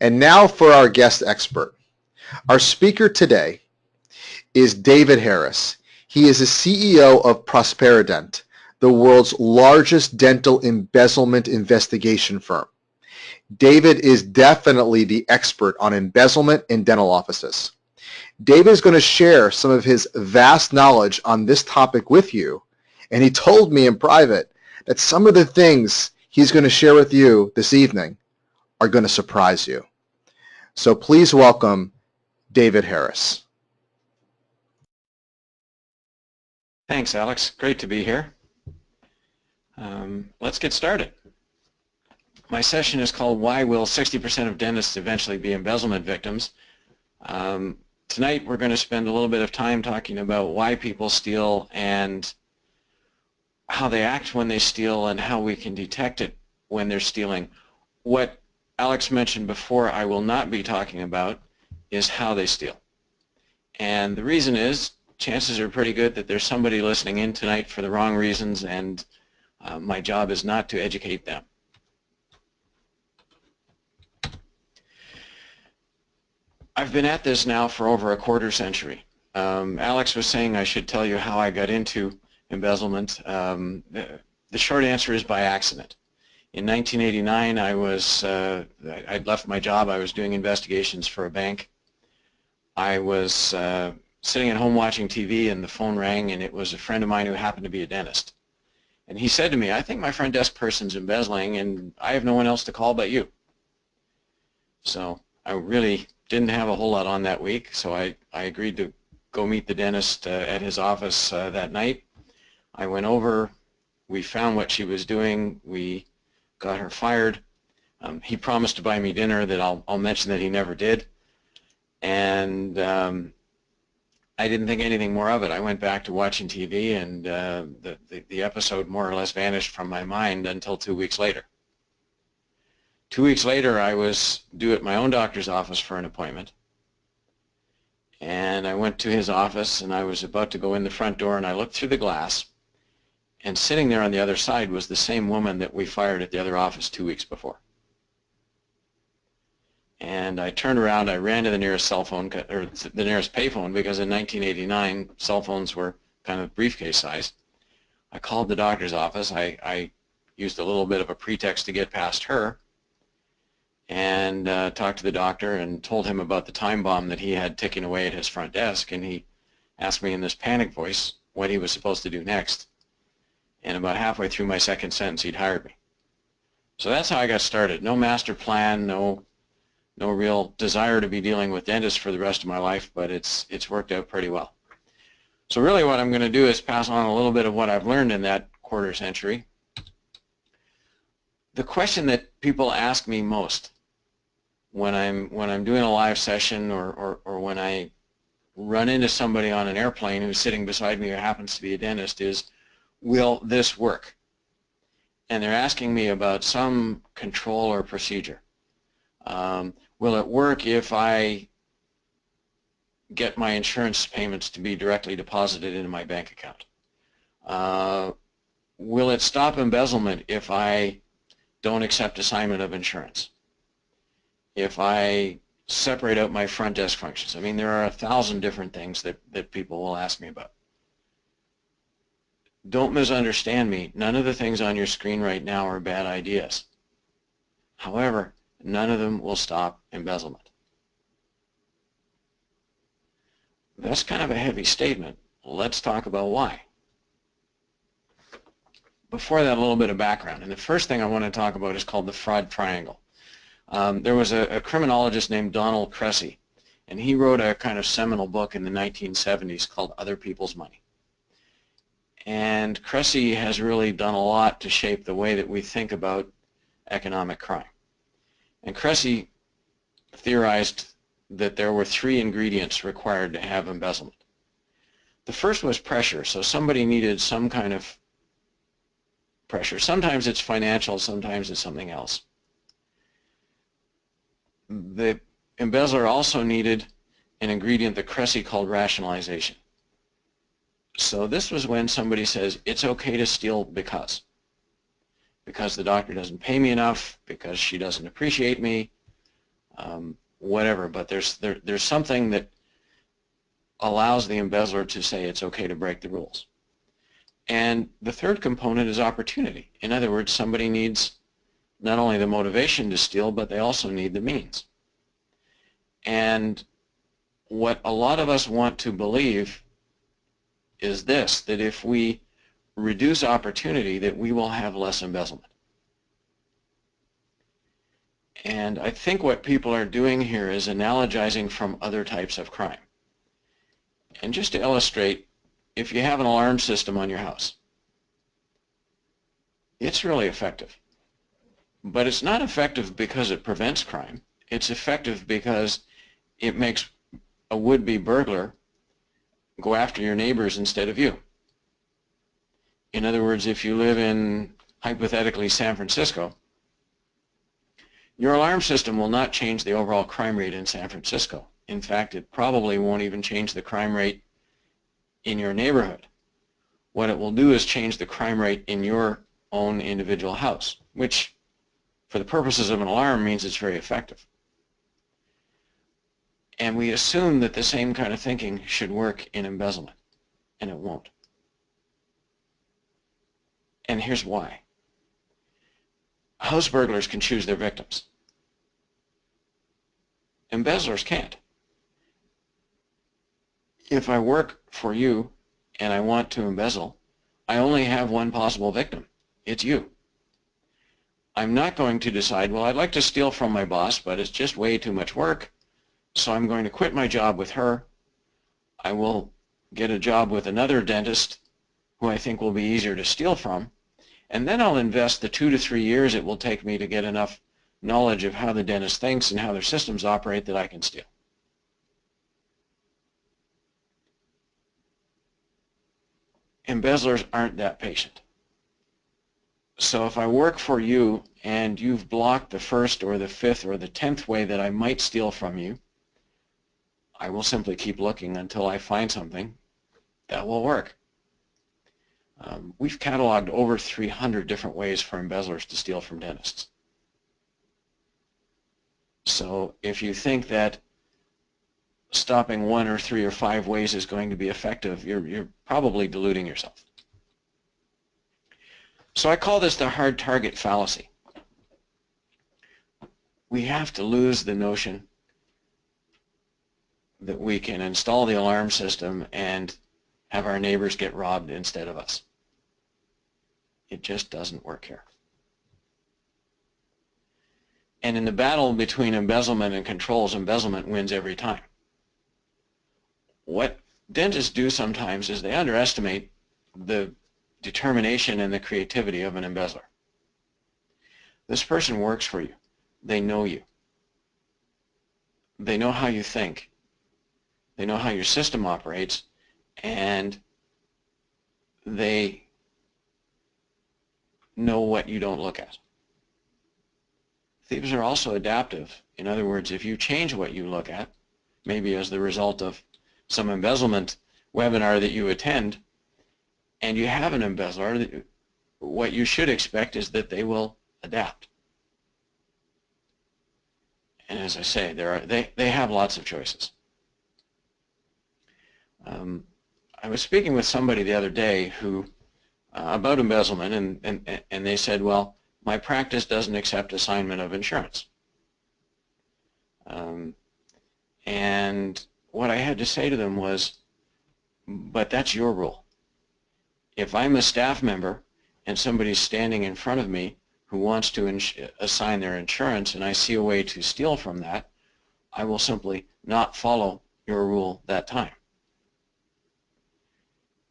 And now for our guest expert. Our speaker today is David Harris. He is the CEO of Prosperident, the world's largest dental embezzlement investigation firm. David is definitely the expert on embezzlement in dental offices. David is going to share some of his vast knowledge on this topic with you, and he told me in private that some of the things he's going to share with you this evening are going to surprise you. So please welcome David Harris. Thanks, Alex. Great to be here. Let's get started. My session is called Why Will 60% of Dentists Eventually Be Embezzlement Victims? Tonight we're going to spend a little bit of time talking about why people steal and how they act when they steal and how we can detect it when they're stealing. What Alex mentioned before I will not be talking about is how they steal. And the reason is chances are pretty good that there's somebody listening in tonight for the wrong reasons, and my job is not to educate them. I've been at this now for over a quarter century. Alex was saying I should tell you how I got into embezzlement. The short answer is by accident. In 1989, I'd left my job. I was doing investigations for a bank. I was sitting at home watching TV, and the phone rang, and it was a friend of mine who happened to be a dentist. And he said to me, "I think my front desk person's embezzling, and I have no one else to call but you." So I really didn't have a whole lot on that week, so I agreed to go meet the dentist at his office that night. I went over, we found what she was doing, we got her fired. He promised to buy me dinner that I'll mention that he never did, and I didn't think anything more of it. I went back to watching TV, and the episode more or less vanished from my mind until 2 weeks later. 2 weeks later, I was due at my own doctor's office for an appointment, and I went to his office, and I was about to go in the front door, and I looked through the glass, and sitting there on the other side was the same woman that we fired at the other office 2 weeks before. And I turned around, I ran to the nearest cell phone, or the nearest payphone, because in 1989, cell phones were kind of briefcase size. I called the doctor's office. I used a little bit of a pretext to get past her, and talked to the doctor and told him about the time bomb that he had ticking away at his front desk, and he asked me in this panic voice what he was supposed to do next. And about halfway through my second sentence, he'd hired me. So that's how I got started. No master plan, no real desire to be dealing with dentists for the rest of my life, but it's worked out pretty well. So really what I'm going to do is pass on a little bit of what I've learned in that quarter century. The question that people ask me most when I'm doing a live session or when I run into somebody on an airplane who's sitting beside me who happens to be a dentist is, will this work? And they're asking me about some control or procedure. Will it work if I get my insurance payments to be directly deposited into my bank account? Will it stop embezzlement if I don't accept assignment of insurance? If I separate out my front desk functions? I mean, there are 1,000 different things that people will ask me about. Don't misunderstand me. None of the things on your screen right now are bad ideas. However, none of them will stop embezzlement. That's kind of a heavy statement. Let's talk about why. Before that, a little bit of background. And the first thing I want to talk about is called the fraud triangle. There was a criminologist named Donald Cressy, and he wrote a kind of seminal book in the 1970s called Other People's Money. And Cressy has really done a lot to shape the way that we think about economic crime. And Cressy theorized that there were 3 ingredients required to have embezzlement. The first was pressure. So somebody needed some kind of pressure. Sometimes it's financial, sometimes it's something else. The embezzler also needed an ingredient that Cressy called rationalization. So this was when somebody says, it's okay to steal because the doctor doesn't pay me enough, because she doesn't appreciate me, whatever. But there's something that allows the embezzler to say it's okay to break the rules. And the third component is opportunity. In other words, somebody needs not only the motivation to steal, but they also need the means. And what a lot of us want to believe is this, that if we reduce opportunity, that we will have less embezzlement. And I think what people are doing here is analogizing from other types of crime. And just to illustrate, if you have an alarm system on your house, it's really effective. But it's not effective because it prevents crime. It's effective because it makes a would-be burglar go after your neighbors instead of you. In other words, if you live in, hypothetically, San Francisco, your alarm system will not change the overall crime rate in San Francisco. In fact, it probably won't even change the crime rate in your neighborhood. What it will do is change the crime rate in your own individual house, which, for the purposes of an alarm, means it's very effective. And we assume that the same kind of thinking should work in embezzlement, and it won't. And here's why. House burglars can choose their victims. Embezzlers can't. If I work for you and I want to embezzle, I only have one possible victim. It's you. I'm not going to decide, well, I'd like to steal from my boss, but it's just way too much work, so I'm going to quit my job with her. I will get a job with another dentist who I think will be easier to steal from, and then I'll invest the 2 to 3 years it will take me to get enough knowledge of how the dentist thinks and how their systems operate that I can steal. Embezzlers aren't that patient. So if I work for you and you've blocked the first or the fifth or the 10th way that I might steal from you, I will simply keep looking until I find something that will work. We've cataloged over 300 different ways for embezzlers to steal from dentists. So if you think that stopping 1 or 3 or 5 ways is going to be effective, you're probably deluding yourself. So I call this the hard target fallacy. We have to lose the notion that we can install the alarm system and have our neighbors get robbed instead of us. It just doesn't work here. And in the battle between embezzlement and controls, embezzlement wins every time. What dentists do sometimes is they underestimate the determination and the creativity of an embezzler. This person works for you. They know you. They know how you think. They know how your system operates, and they know what you don't look at. Thieves are also adaptive. In other words, if you change what you look at, maybe as the result of some embezzlement webinar that you attend, and you have an embezzler, what you should expect is that they will adapt. And as I say, they have lots of choices. I was speaking with somebody the other day who about embezzlement, and they said, well, my practice doesn't accept assignment of insurance. And what I had to say to them was, but that's your rule. If I'm a staff member and somebody's standing in front of me who wants to assign their insurance and I see a way to steal from that, I will simply not follow your rule that time.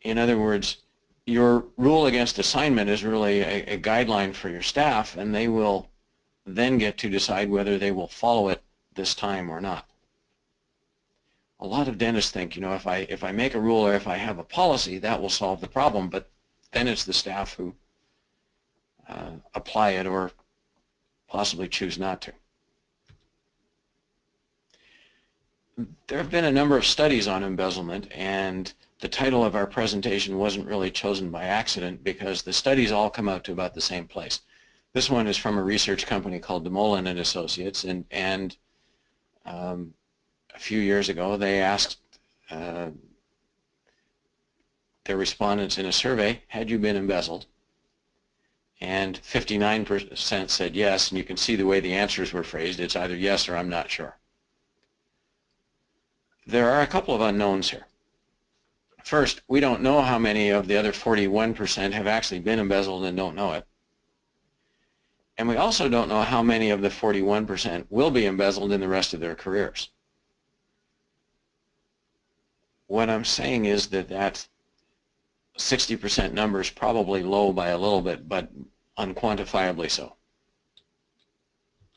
In other words, your rule against assignment is really a guideline for your staff, and they will then get to decide whether they will follow it this time or not. A lot of dentists think, if I make a rule or if I have a policy, that will solve the problem, but then it's the staff who apply it or possibly choose not to. There have been a number of studies on embezzlement, and the title of our presentation wasn't really chosen by accident because the studies all come out to about the same place. This one is from a research company called DeMolin and Associates, and A few years ago, they asked their respondents in a survey, had you been embezzled? And 59% said yes, and you can see the way the answers were phrased. It's either yes or I'm not sure. There are a couple of unknowns here. First, we don't know how many of the other 41% have actually been embezzled and don't know it. And we also don't know how many of the 41% will be embezzled in the rest of their careers. What I'm saying is that 60% number is probably low by a little bit, but unquantifiably so.